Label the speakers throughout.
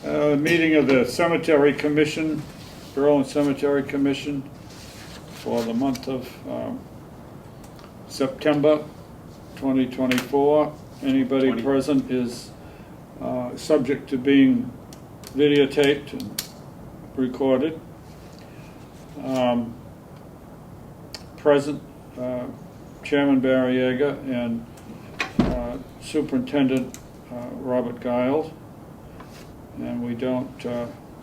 Speaker 1: Meeting of the Cemetery Commission, Berlin Cemetery Commission for the month of September 2024. Anybody
Speaker 2: 20.
Speaker 1: present is subject to being videotaped and recorded. Present, Chairman Barry Yeager and Superintendent Robert Giles. And we don't,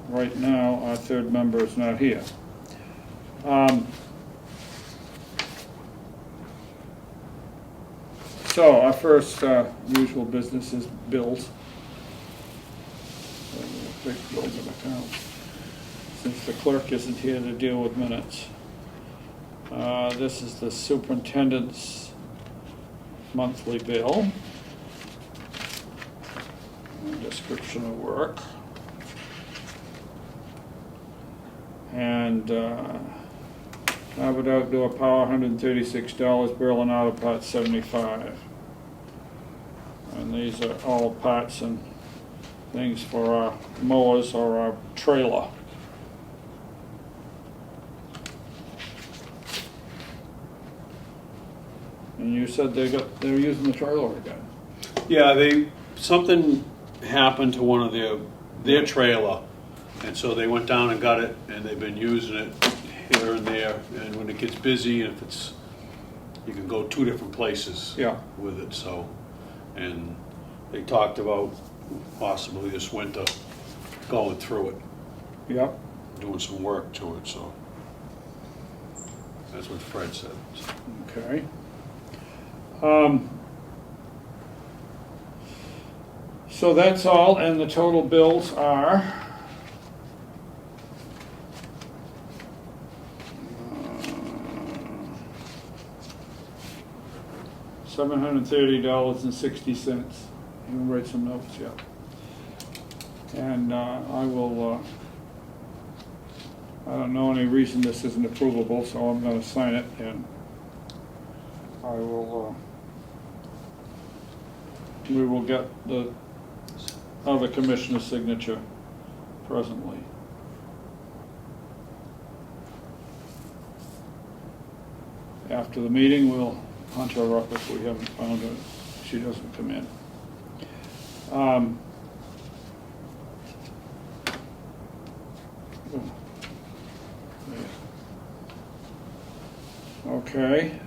Speaker 1: right now, our third member is not here. So our first usual business is bills. Big bills of accounts. Since the clerk isn't here to deal with minutes. This is the superintendent's monthly bill. Description of work. And Harvard Outdoor Power, $136, Berlin Auto Parts, $75. And these are all parts and things for our mowers or our trailer. And you said they're using the trailer again.
Speaker 2: Yeah, something happened to one of their trailer, and so they went down and got it, and they've been using it here and there. And when it gets busy, and if you can go 2 different places with it. So, and they talked about possibly this winter going through it.
Speaker 1: Yep.
Speaker 2: Doing some work to it. So that's what Fred said.
Speaker 1: Okay. So that's all, and the total bills are $730.60. You can write some notes, yeah. And I will. I don't know any reason this isn't approvable, so I'm going to sign it, and I will. We will get the other commissioner's signature presently. After the meeting, we'll hunt her up if we haven't found her. She doesn't come in. Okay.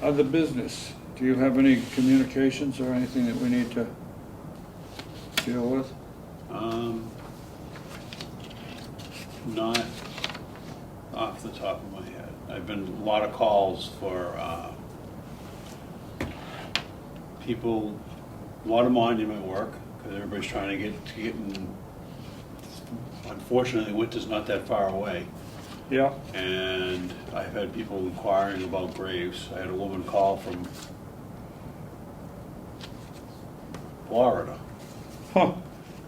Speaker 1: Other business. Do you have any communications or anything that we need to deal with?
Speaker 2: Not off the top of my head. I've been a lot of calls for people, a lot of monument work, because everybody's trying to get in. Unfortunately, winter's not that far away.
Speaker 1: Yeah.
Speaker 2: And I've had people inquiring about graves. I had a woman call from Florida.
Speaker 1: Huh.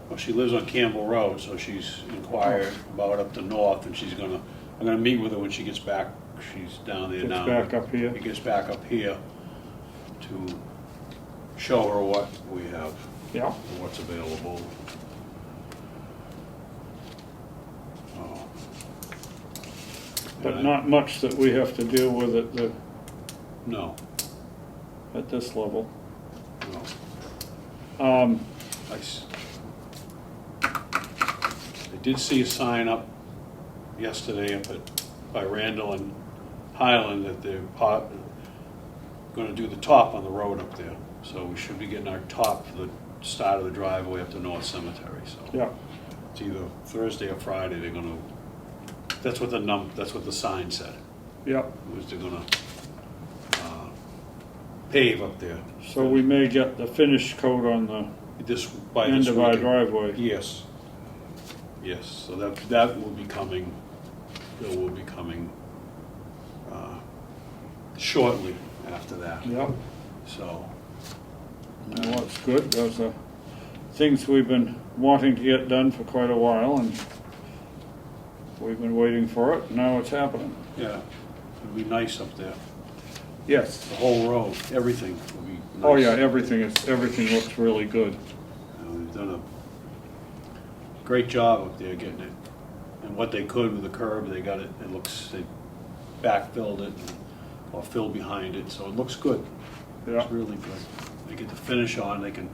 Speaker 2: Well, she lives on Campbell Road, so she's inquired about up the north, and I'm gonna meet with her when she gets back. She's down there now.
Speaker 1: Gets back up here.
Speaker 2: She gets back up here to show her what we have.
Speaker 1: Yeah.
Speaker 2: And what's available.
Speaker 1: But not much that we have to deal with
Speaker 2: No.
Speaker 1: at this level.
Speaker 2: No. I did see a sign up yesterday up by Randall and Highland that they're going to do the top on the road up there. So we should be getting our top for the start of the driveway up to North Cemetery. So
Speaker 1: Yeah.
Speaker 2: it's either Thursday or Friday. They're going to. That's what the sign said.
Speaker 1: Yeah.
Speaker 2: Was they're going to pave up there.
Speaker 1: So we may get the finish coat on the end of our driveway.
Speaker 2: Yes. Yes. So that will be coming. Bill will be coming shortly after that.
Speaker 1: Yeah.
Speaker 2: So.
Speaker 1: Well, that's good. Those are things we've been wanting to get done for quite a while, and we've been waiting for it. Now it's happening.
Speaker 2: Yeah, it'd be nice up there.
Speaker 1: Yes.
Speaker 2: The whole road, everything would be nice.
Speaker 1: Oh, yeah, everything looks really good.
Speaker 2: They've done a great job up there getting it, and what they could with the curb, they got it, they backfilled it, or filled behind it, so it looks good.
Speaker 1: Yeah.
Speaker 2: It's really good. They get the finish on, they can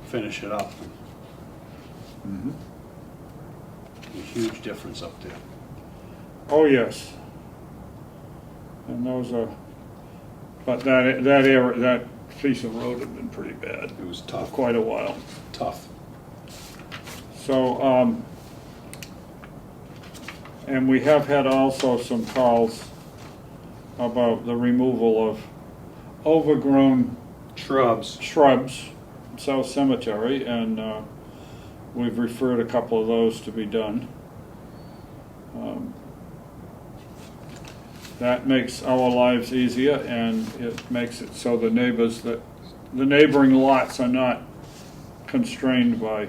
Speaker 2: finish it up.
Speaker 1: Mhm.
Speaker 2: A huge difference up there.
Speaker 1: Oh, yes. And those are, but that piece of road had been pretty bad
Speaker 2: It was
Speaker 1: for
Speaker 2: tough,
Speaker 1: quite a while.
Speaker 2: tough.
Speaker 1: So, and we have had also some calls about the removal of overgrown
Speaker 2: Shrubs.
Speaker 1: shrubs, South Cemetery, and we've referred a couple of those to be done. That makes our lives easier, and it makes it so the neighboring lots are not constrained by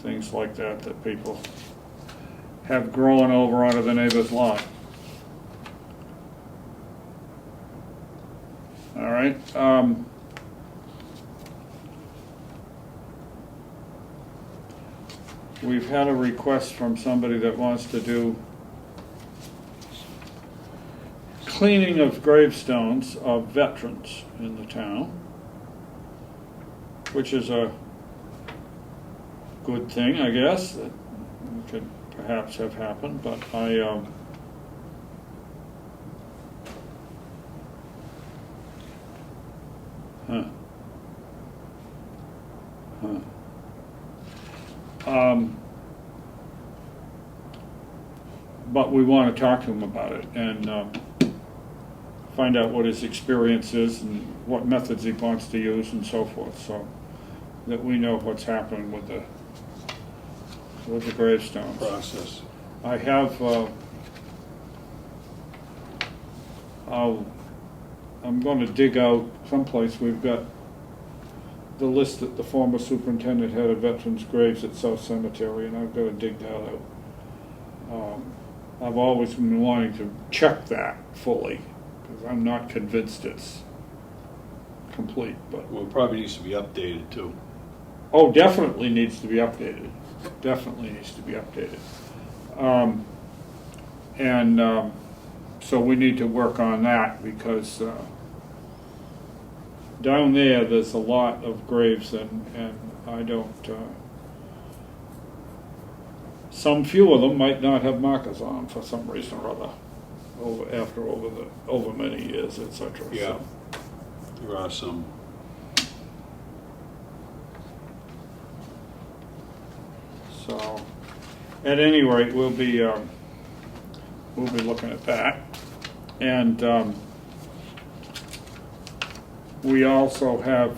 Speaker 1: things like that people have grown over onto the neighbor's lot. All right. We've had a request from somebody that wants to do cleaning of gravestones of veterans in the town, which is a good thing, I guess, that could perhaps have happened, but but we want to talk to him about it and find out what his experience is and what methods he wants to use and so forth, so that we know what's happening with the gravestones.
Speaker 2: Process.
Speaker 1: I have, I'm going to dig out someplace. We've got the list that the former superintendent had of veterans' graves at South Cemetery, and I've got to dig that out. I've always been wanting to check that fully, because I'm not convinced it's complete, but.
Speaker 2: Well, it probably needs to be updated too.
Speaker 1: Oh, definitely needs to be updated. Definitely needs to be updated. So we need to work on that, because down there's a lot of graves, and I don't, some few of them might not have markers on them for some reason or other, over many years, etc.
Speaker 2: Yeah. There are some.
Speaker 1: So, at any rate, we'll be looking at that, and we also have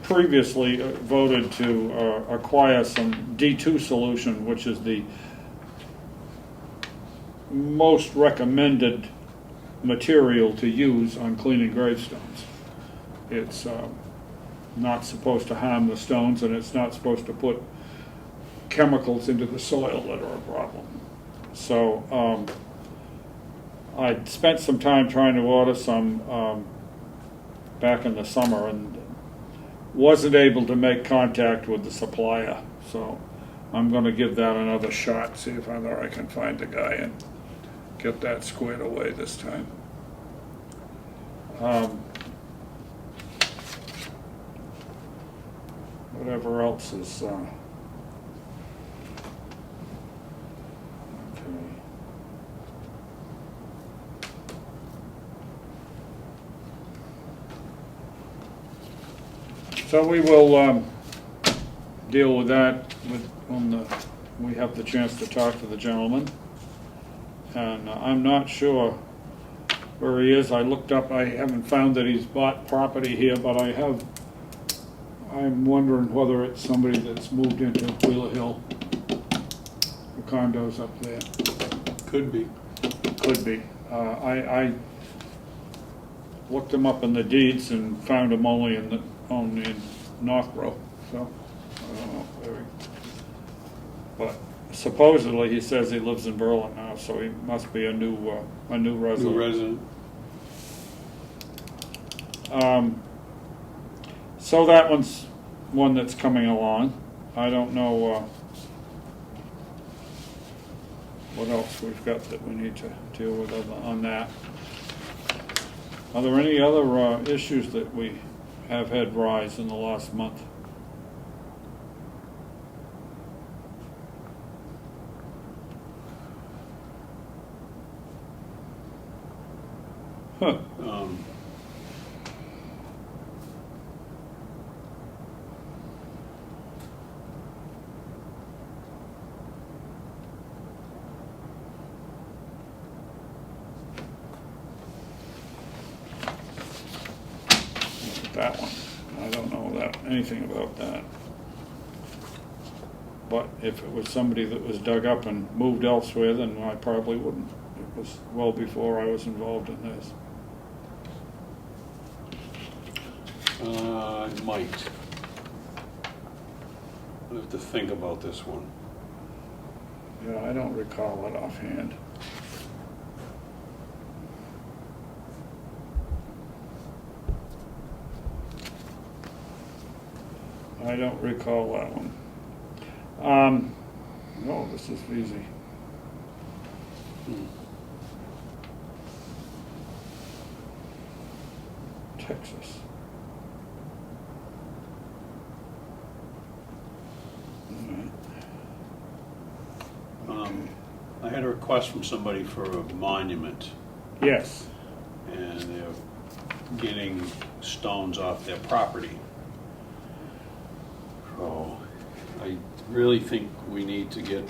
Speaker 1: previously voted to acquire some D2 solution, which is the most recommended material to use on cleaning gravestones. It's not supposed to harm the stones, and it's not supposed to put chemicals into the soil that are a problem. So I spent some time trying to order some back in the summer, and wasn't able to make contact with the supplier. So I'm going to give that another shot, see if I can find the guy and get that squared away this time. Whatever else is okay. So we will deal with that when we have the chance to talk to the gentleman. And I'm not sure where he is. I looked up, I haven't found that he's bought property here, but I'm wondering whether it's somebody that's moved into Wheeler Hill, the condos up there.
Speaker 2: Could be.
Speaker 1: Could be. I looked him up in the deeds and found him only in Northborough, so I don't know. But supposedly he says he lives in Berlin now, so he must be a new resident.
Speaker 2: New resident.
Speaker 1: So that one's one that's coming along. I don't know what else we've got that we need to deal with on that. Are there any other issues that we have had rise in the last month? Huh. That one. I don't know anything about that. But if it was somebody that was dug up and moved elsewhere, then I probably wouldn't. It was well before I was involved in this.
Speaker 2: It might. I have to think about this one.
Speaker 1: Yeah, I don't recall it offhand. I don't recall that one. No, this is easy. Texas.
Speaker 2: I had a request from somebody for a monument,
Speaker 1: Yes.
Speaker 2: and they're getting stones off their property. So I really think we need to get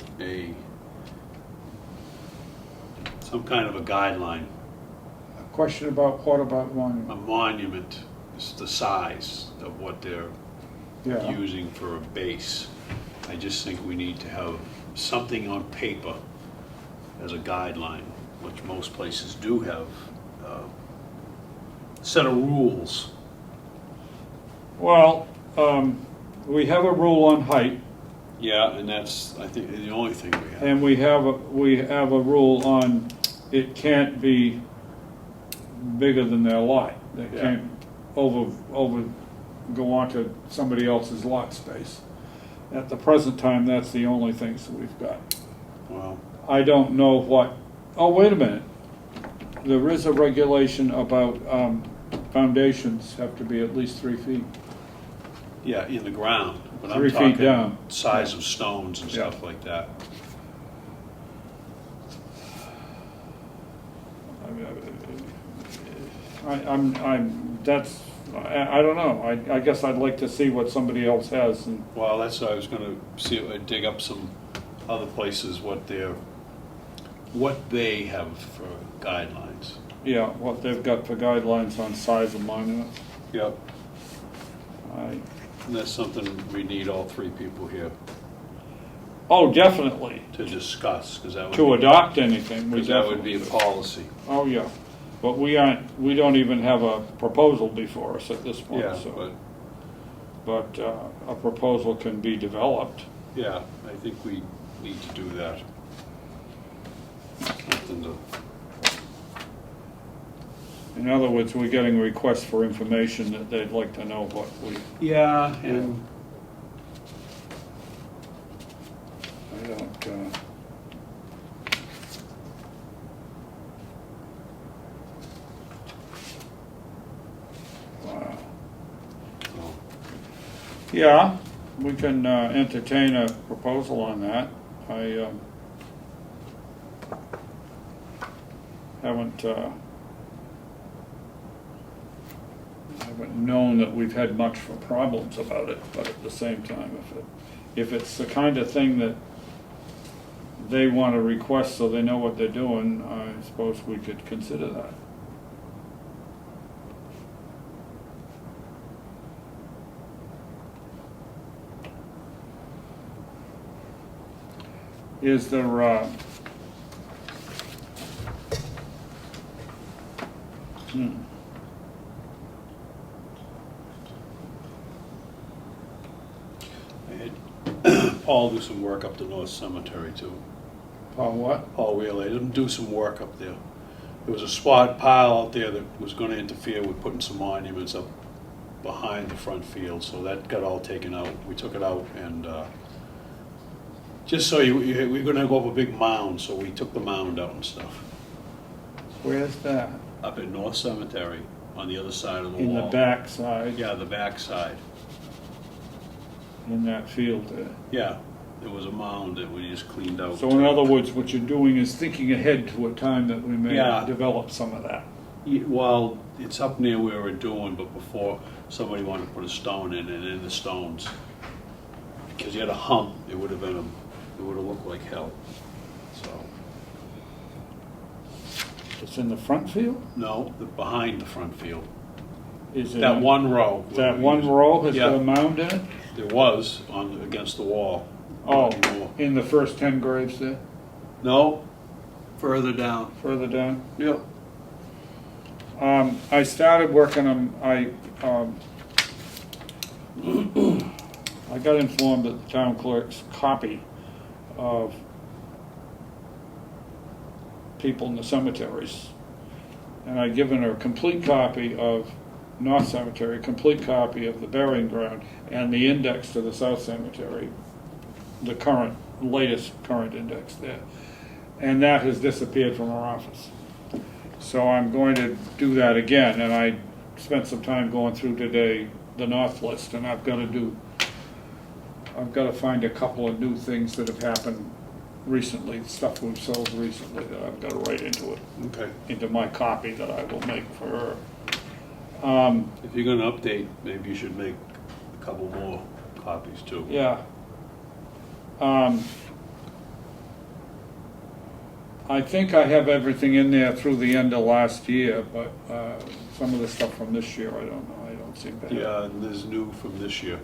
Speaker 2: some kind of a guideline.
Speaker 1: A question about what about
Speaker 2: A
Speaker 1: monument?
Speaker 2: monument is the size of what they're
Speaker 1: Yeah.
Speaker 2: using for a base. I just think we need to have something on paper as a guideline, which most places do have a set of rules.
Speaker 1: Well, we have a rule on height,
Speaker 2: Yeah, and that's, I think, the only thing we have.
Speaker 1: and we have a rule on it can't be bigger than their lot. They
Speaker 2: Yeah.
Speaker 1: can't go onto somebody else's lot space. At the present time, that's the only things that we've got.
Speaker 2: Well,
Speaker 1: I don't know what, oh, wait a minute. There is a regulation about foundations have to be at least 3 feet.
Speaker 2: yeah, in the ground, but I'm
Speaker 1: 3 feet
Speaker 2: talking
Speaker 1: down.
Speaker 2: size of stones and
Speaker 1: Yeah.
Speaker 2: stuff like that.
Speaker 1: I don't know. I guess I'd like to see what somebody else has and,
Speaker 2: Well, that's what I was gonna see, if I'd dig up some other places, what they have for guidelines.
Speaker 1: yeah, what they've got for guidelines on size of monuments.
Speaker 2: Yep.
Speaker 1: I-
Speaker 2: And that's something we need all three people here
Speaker 1: Oh, definitely.
Speaker 2: to discuss, because that
Speaker 1: To
Speaker 2: would,
Speaker 1: adopt anything, we
Speaker 2: because that would be a
Speaker 1: definitely.
Speaker 2: policy.
Speaker 1: Oh, yeah. But we don't even have a proposal before us at this point,
Speaker 2: Yeah,
Speaker 1: so.
Speaker 2: but,
Speaker 1: But a proposal can be developed.
Speaker 2: yeah, I think we need to do that. Something to,
Speaker 1: In other words, we're getting requests for information that they'd like to know what we,
Speaker 2: yeah, and
Speaker 1: I don't, wow.
Speaker 2: well,
Speaker 1: Yeah, we can entertain a proposal on that. I haven't known that we've had much for problems about it, but at the same time, if it's the kind of thing that they want to request so they know what they're doing, I suppose we could consider that. Is there,
Speaker 2: I had Paul do some work up the North Cemetery too.
Speaker 1: what?
Speaker 2: Paul Wheeler, let him do some work up there. there was a spot pile out there that was gonna interfere with putting some monuments up behind the front field, so that got all taken out. We took it out and, just so we're gonna go up a big mound, so we took the mound out and stuff.
Speaker 1: Where's that?
Speaker 2: Up at North Cemetery, on the other side of the
Speaker 1: In
Speaker 2: wall.
Speaker 1: the back side,
Speaker 2: Yeah, the back side.
Speaker 1: in that field there.
Speaker 2: Yeah, there was a mound that we just cleaned out.
Speaker 1: So in other words, what you're doing is thinking ahead to a time that we may
Speaker 2: Yeah.
Speaker 1: develop some of that.
Speaker 2: Well, it's up near where we're doing, but before, somebody wanted to put a stone in, and in the stones, because you had a hump, it would have looked like hell, so.
Speaker 1: It's in the front field?
Speaker 2: No, behind the front field.
Speaker 1: Is it?
Speaker 2: That one row.
Speaker 1: That one row has got a
Speaker 2: Yeah.
Speaker 1: mound in it?
Speaker 2: There was, against the wall.
Speaker 1: Oh,
Speaker 2: Not anymore.
Speaker 1: in the first 10 graves there,
Speaker 2: No, further down.
Speaker 1: further down?
Speaker 2: Yep.
Speaker 1: I started working on, I got informed that the town clerk's copy of people in the cemeteries, and I'd given her a complete copy of North Cemetery, a complete copy of the burying ground, and the index to the South Cemetery, the latest current index there. And that has disappeared from our office. So I'm going to do that again, and I spent some time going through today the North list, and I've got to find a couple of new things that have happened recently, stuff we've sold recently that I've got to write into it,
Speaker 2: Okay.
Speaker 1: into my copy that I will make for her.
Speaker 2: If you're gonna update, maybe you should make a couple more copies too.
Speaker 1: Yeah. I think I have everything in there through the end of last year, but some of the stuff from this year, I don't know, I don't seem to have.
Speaker 2: Yeah, and there's new from this year.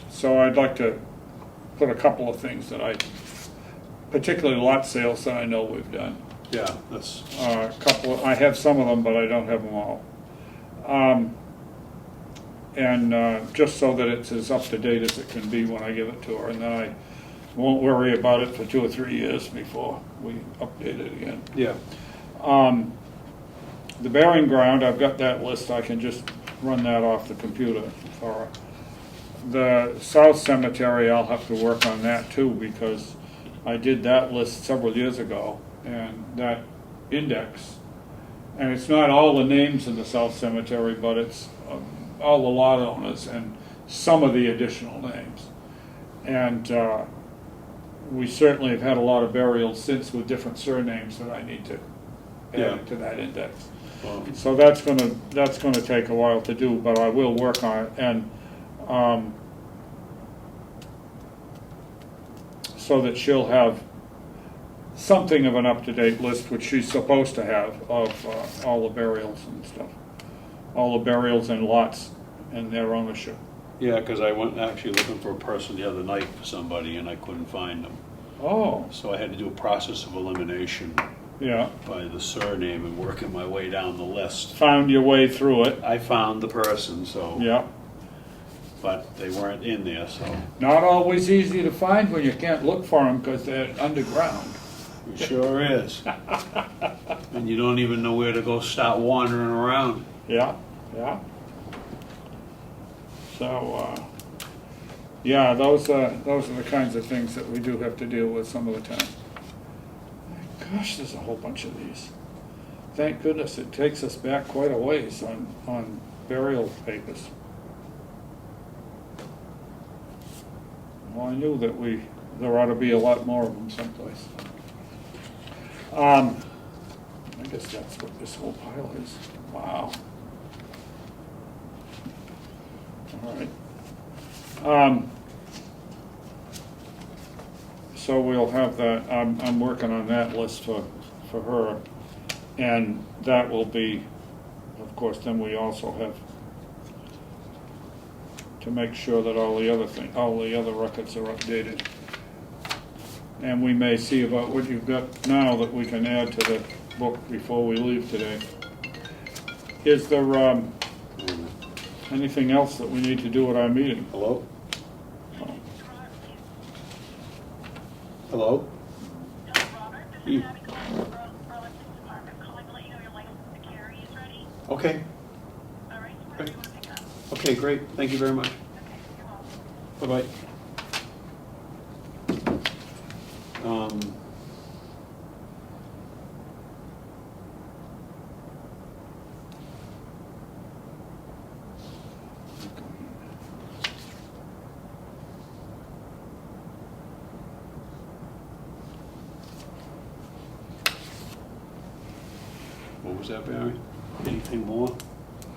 Speaker 1: So I'd like to put a couple of things that particularly lot sales that I know we've done.
Speaker 2: Yeah, that's,
Speaker 1: I have some of them, but I don't have them all. Just so that it's as up to date as it can be when I give it to her, and then I won't worry about it for 2 or 3 years before we update it again.
Speaker 2: yeah.
Speaker 1: The burying ground, I've got that list, I can just run that off the computer for her. The South Cemetery, I'll have to work on that too, because I did that list several years ago, and that index, and it's not all the names in the South Cemetery, but it's all the lot owners and some of the additional names. And we certainly have had a lot of burials since with different surnames that I need to add to that index. So that's gonna take a while to do, but I will work on it, and so that she'll have something of an up-to-date list, which she's supposed to have, of all the burials and stuff, all the burials and lots and their ownership.
Speaker 2: Yeah, because I went actually looking for a person the other night for somebody and I couldn't find them.
Speaker 1: Oh,
Speaker 2: So I had to do a process of elimination
Speaker 1: yeah.
Speaker 2: by the surname and working my way down the list.
Speaker 1: Found your way through it.
Speaker 2: I found the person, so,
Speaker 1: Yeah.
Speaker 2: but they weren't in there, so
Speaker 1: Not always easy to find when you can't look for them because they're underground.
Speaker 2: it sure is. And you don't even know where to go start wandering around.
Speaker 1: Yeah, yeah. So, yeah, those are the kinds of things that we do have to deal with some of the time. Gosh, there's a whole bunch of these. Thank goodness it takes us back quite a ways on burial papers. Well, I knew that there ought to be a lot more of them someplace. I guess that's what this whole pile is. Wow. All right. So we'll have that, I'm working on that list for her, and that will be, of course, then we also have to make sure that all the other records are updated. And we may see about what you've got now that we can add to the book before we leave today. Is there anything else that we need to do at our meeting?
Speaker 2: Hello? Hello? Okay,
Speaker 3: All right, so whatever
Speaker 2: Great.
Speaker 3: you want to pick up.
Speaker 2: okay, great, thank you very much.
Speaker 3: Okay, you're welcome.
Speaker 2: Bye-bye. What was that, Barry? Anything more?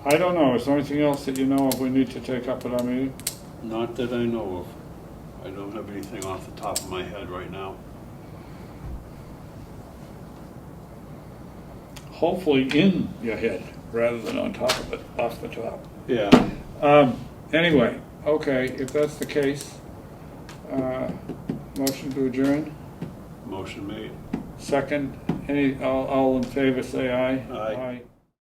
Speaker 1: I don't know, is there anything else that you know of we need to take up at our meeting?
Speaker 2: Not that I know of. I don't have anything off the top of my head right now.
Speaker 1: Hopefully in your head, rather than on top of it, off the top.
Speaker 2: Yeah.
Speaker 1: Anyway, okay, if that's the case, motion to adjourn,
Speaker 2: Motion made.
Speaker 1: second, all in favor say aye.
Speaker 2: Aye.